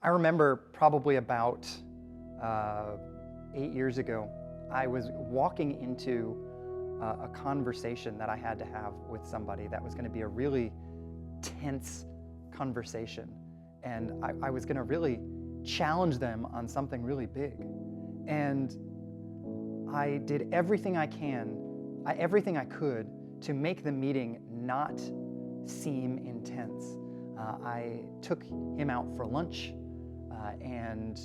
I remember probably about 8 years ago, I was walking into a conversation that I had to have with somebody that was going to be a really tense conversation. And I was going to really challenge them on something really big. And I did everything I could to make the meeting not seem intense. I took him out for lunch, and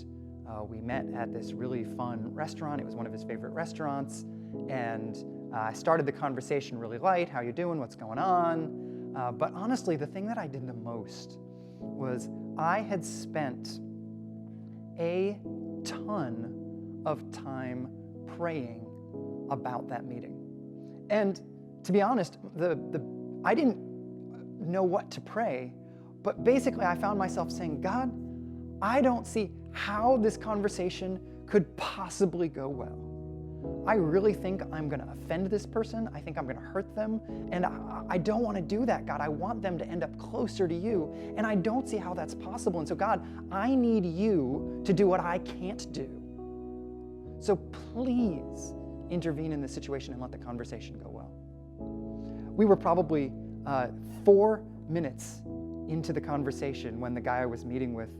we met at this really fun restaurant. It was one of his favorite restaurants, and I started the conversation really light. How you doing? What's going on? But honestly, the thing that I did the most was I had spent a ton of time praying about that meeting. And to be honest, I didn't know what to pray, but basically I found myself saying, God, I don't see how this conversation could possibly go well. I really think I'm going to offend this person. I think I'm going to hurt them. And I don't want to do that, God. I want them to end up closer to you. And I don't see how that's possible. And so, God, I need you to do what I can't do. So please intervene in this situation and let the conversation go well. We were probably 4 minutes into the conversation when the guy I was meeting with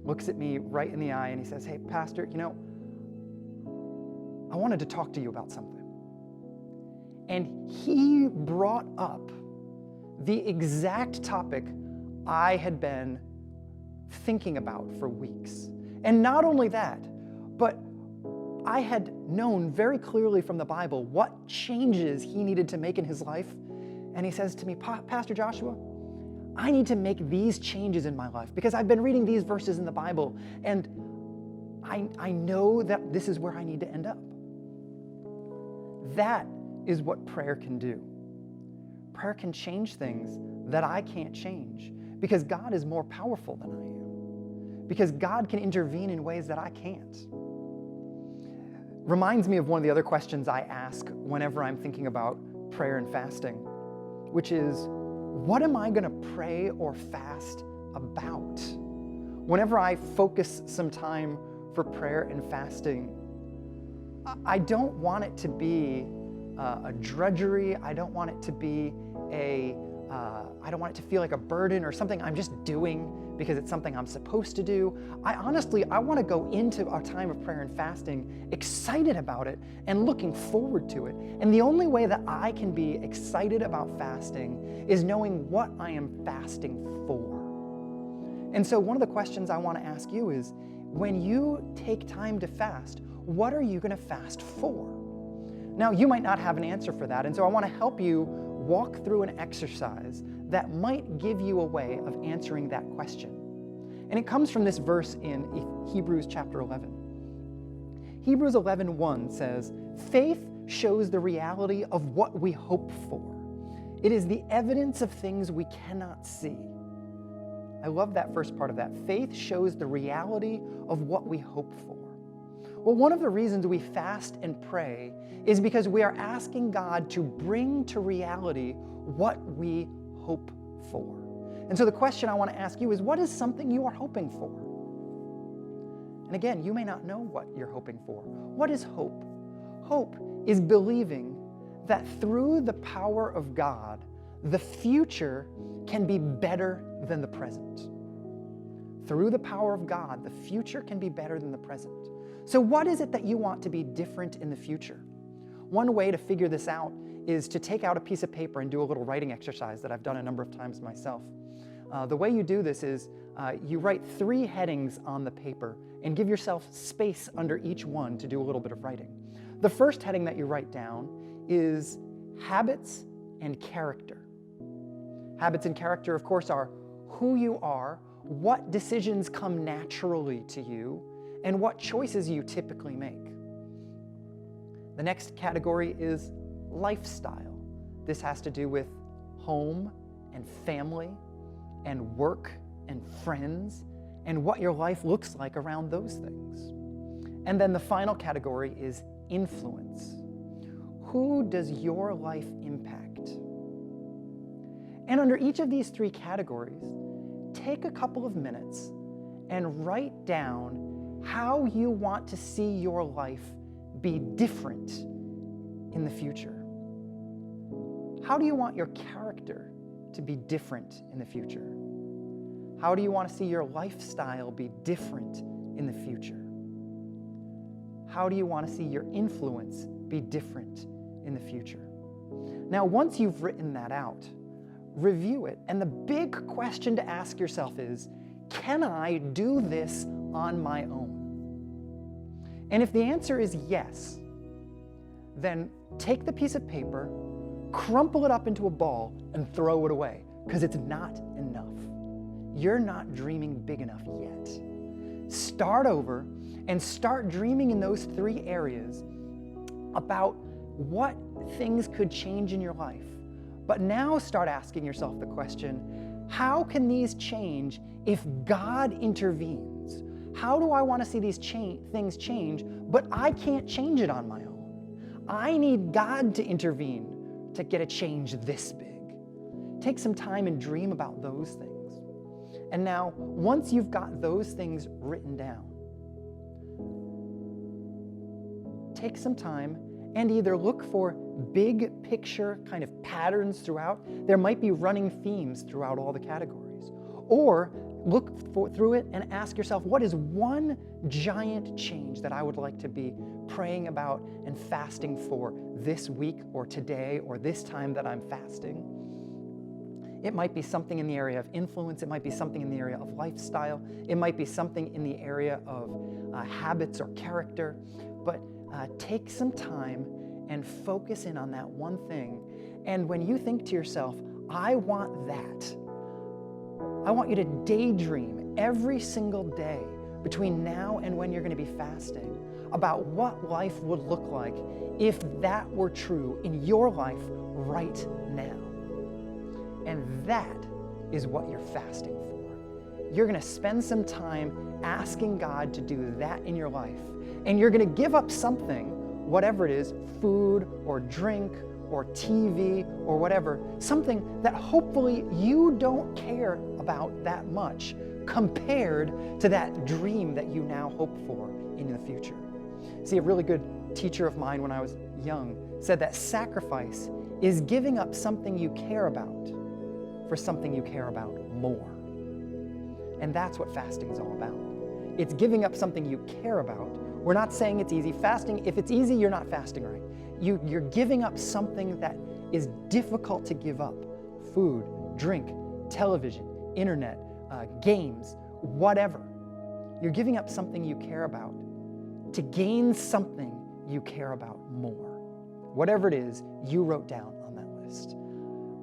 looks at me right in the eye and he says, hey, Pastor, I wanted to talk to you about something. And he brought up the exact topic I had been thinking about for weeks. And not only that, but I had known very clearly from the Bible what changes he needed to make in his life. And he says to me, Pastor Joshua, I need to make these changes in my life because I've been reading these verses in the Bible and I know that this is where I need to end up. That is what prayer can do. Prayer can change things that I can't change because God is more powerful than I am. Because God can intervene in ways that I can't. Reminds me of one of the other questions I ask whenever I'm thinking about prayer and fasting, which is, what am I going to pray or fast about? Whenever I focus some time for prayer and fasting, I don't want it to be a drudgery. I don't want it to be I don't want it to feel like a burden or something I'm just doing because it's something I'm supposed to do. I want to go into our time of prayer and fasting excited about it and looking forward to it. And the only way that I can be excited about fasting is knowing what I am fasting for. And so one of the questions I want to ask you is, when you take time to fast, what are you going to fast for? Now, you might not have an answer for that, and so I want to help you walk through an exercise that might give you a way of answering that question. And it comes from this verse in Hebrews chapter 11. Hebrews 11:1 says, faith shows the reality of what we hope for. It is the evidence of things we cannot see. I love that first part of that. Faith shows the reality of what we hope for. Well, one of the reasons we fast and pray is because we are asking God to bring to reality what we hope for. And so the question I want to ask you is, what is something you are hoping for? And again, you may not know what you're hoping for. What is hope? Hope is believing that through the power of God, the future can be better than the present. Through the power of God, the future can be better than the present. So what is it that you want to be different in the future? One way to figure this out is to take out a piece of paper and do a little writing exercise that I've done a number of times myself. The way you do this is you write 3 headings on the paper and give yourself space under each one to do a little bit of writing. The first heading that you write down is habits and character. Habits and character, of course, are who you are, what decisions come naturally to you, and what choices you typically make. The next category is lifestyle. This has to do with home and family and work and friends and what your life looks like around those things. And then the final category is influence. Who does your life impact? And under each of these 3 categories, take a couple of minutes and write down how you want to see your life be different in the future. How do you want your character to be different in the future? How do you want to see your lifestyle be different in the future? How do you want to see your influence be different in the future? Now, once you've written that out, review it. And the big question to ask yourself is, can I do this on my own? And if the answer is yes, then take the piece of paper, crumple it up into a ball, and throw it away, because it's not enough. You're not dreaming big enough yet. Start over and start dreaming in those 3 areas about what things could change in your life. But now start asking yourself the question, how can these change if God intervenes? How do I want to see these things change, but I can't change it on my own? I need God to intervene to get a change this big. Take some time and dream about those things. And now, once you've got those things written down, take some time and either look for big picture kind of patterns throughout. There might be running themes throughout all the categories. Or look through it and ask yourself, what is one giant change that I would like to be praying about and fasting for this week or today or this time that I'm fasting? It might be something in the area of influence. It might be something in the area of lifestyle. It might be something in the area of habits or character. But take some time and focus in on that one thing. And when you think to yourself, I want that, I want you to daydream every single day between now and when you're going to be fasting about what life would look like if that were true in your life right now. And that is what you're fasting for. You're going to spend some time asking God to do that in your life. And you're going to give up something, whatever it is, food or drink or TV or whatever, something that hopefully you don't care about that much compared to that dream that you now hope for in the future. See, a really good teacher of mine when I was young said that sacrifice is giving up something you care about for something you care about more. And that's what fasting is all about. It's giving up something you care about. We're not saying it's easy. Fasting, if it's easy, you're not fasting right. You're giving up something that is difficult to give up. Food, drink, television, internet, games, whatever. You're giving up something you care about to gain something you care about more. Whatever it is you wrote down on that list.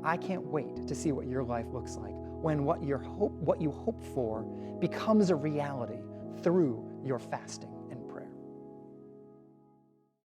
I can't wait to see what your life looks like when what you hope for becomes a reality through your fasting.